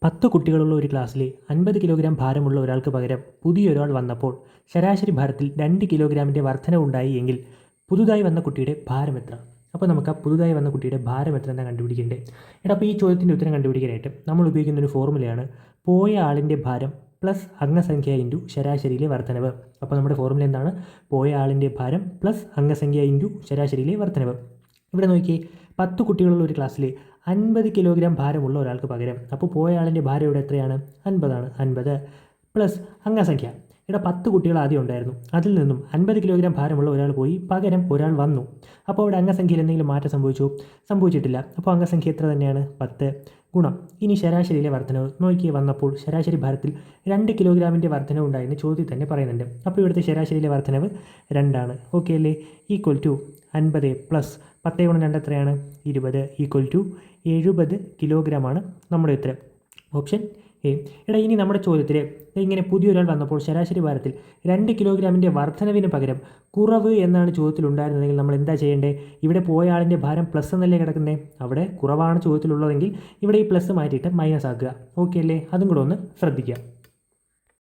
10 കുട്ടികളുള്ള ഒരു ക്ലാസ്സിൽ 50 കിലോഗ്രാം ഭാരമുള്ള ഒരാൾക്ക് പകരം പുതിയൊരാൾ വന്നപ്പോൾ ശരാശരി ഭാരത്തിൽ 2 കിലോഗ്രാമിൻ്റെ വർധനവുണ്ടായി എങ്കിൽ പുതുതായി വന്ന കുട്ടിയുടെ ഭാരം എത്ര? അപ്പോൾ നമുക്ക് ആ പുതുതായി വന്ന കുട്ടിയുടെ ഭാരം എത്ര എന്നാണ് കണ്ടുപിടിക്കേണ്ടത്. അപ്പോൾ ഈ ചോദ്യത്തിൻ്റെ ഉത്തരം കണ്ടുപിടിക്കാനായിട്ട് നമ്മൾ ഉപയോഗിക്കുന്ന ഒരു ഫോർമുലയാണ് പോയ ആളിൻ്റെ ഭാരം പ്ലസ് അംഗസംഖ്യ ഇൻറ്റു ശരാശരിയിലെ വർധനവ്. അപ്പോൾ നമ്മുടെ ഫോർമുല എന്താണ്? പോയ ആളിൻ്റെ ഭാരം പ്ലസ് അംഗസംഖ്യ ഇൻറ്റു ശരാശരിയിലെ വർധനവ്. ഇവിടെ നോക്കിയേ, 10 കുട്ടികളുള്ള ഒരു ക്ലാസ്സിൽ 50 കിലോഗ്രാം ഭാരമുള്ള ഒരാൾക്ക് പകരം, അപ്പോൾ പോയ ആളിൻ്റെ ഭാരം ഇവിടെ എത്രയാണ്? 50 ആണ്. 50 പ്ലസ് അംഗസംഖ്യ. ഇവിടെ 10 കുട്ടികൾ ആദ്യം ഉണ്ടായിരുന്നു, അതിൽ നിന്നും 50 കിലോഗ്രാം ഭാരമുള്ള ഒരാൾ പോയി, പകരം ഒരാൾ വന്നു. അപ്പോൾ അവിടെ അംഗസംഖ്യയിൽ എന്തെങ്കിലും മാറ്റം സംഭവിച്ചിട്ടില്ല. അപ്പോൾ അംഗസംഖ്യ എത്ര തന്നെയാണ്? 10 ഗുണം. ഇനി ശരാശരിയിലെ വർധനവ് നോക്കിയേ, വന്നപ്പോൾ ശരാശരി ഭാരത്തിൽ 2 കിലോഗ്രാമിൻ്റെ വർധനവ് ഉണ്ടായെന്ന് ചോദ്യത്തിൽ തന്നെ പറയുന്നുണ്ട്. അപ്പോൾ ഇവിടുത്തെ ശരാശരിയിലെ വർധനവ് 2 ആണ്. ഓക്കെ അല്ലേ? ഈക്വൽ ടു 50 പ്ലസ് 10 ഗുണം 2 എത്രയാണ്? 20 ഈക്വൽ ടു 70 കിലോഗ്രാമാണ് നമ്മുടെ ഉത്തരം. Option A. ഇനി നമ്മുടെ ചോദ്യത്തിൽ ഇങ്ങനെ പുതിയൊരാൾ വന്നപ്പോൾ ശരാശരി ഭാരത്തിൽ 2 കിലോഗ്രാമിൻ്റെ വർധനവിന് പകരം കുറവ് എന്നാണ് ചോദ്യത്തിൽ ഉണ്ടായിരുന്നതെങ്കിൽ നമ്മൾ എന്താ ചെയ്യേണ്ടത്? ഇവിടെ പോയ ആളിൻ്റെ ഭാരം പ്ലസ് എന്നല്ലേ കിടക്കുന്നത്, അവിടെ കുറവാണ് ചോദ്യത്തിലുള്ളതെങ്കിൽ ഇവിടെ ഈ പ്ലസ് മാറ്റിയിട്ട് മൈനസ് ആക്കുക. ഓക്കെ അല്ലേ? അതും കൂടെ ഒന്ന് ശ്രദ്ധിക്കുക.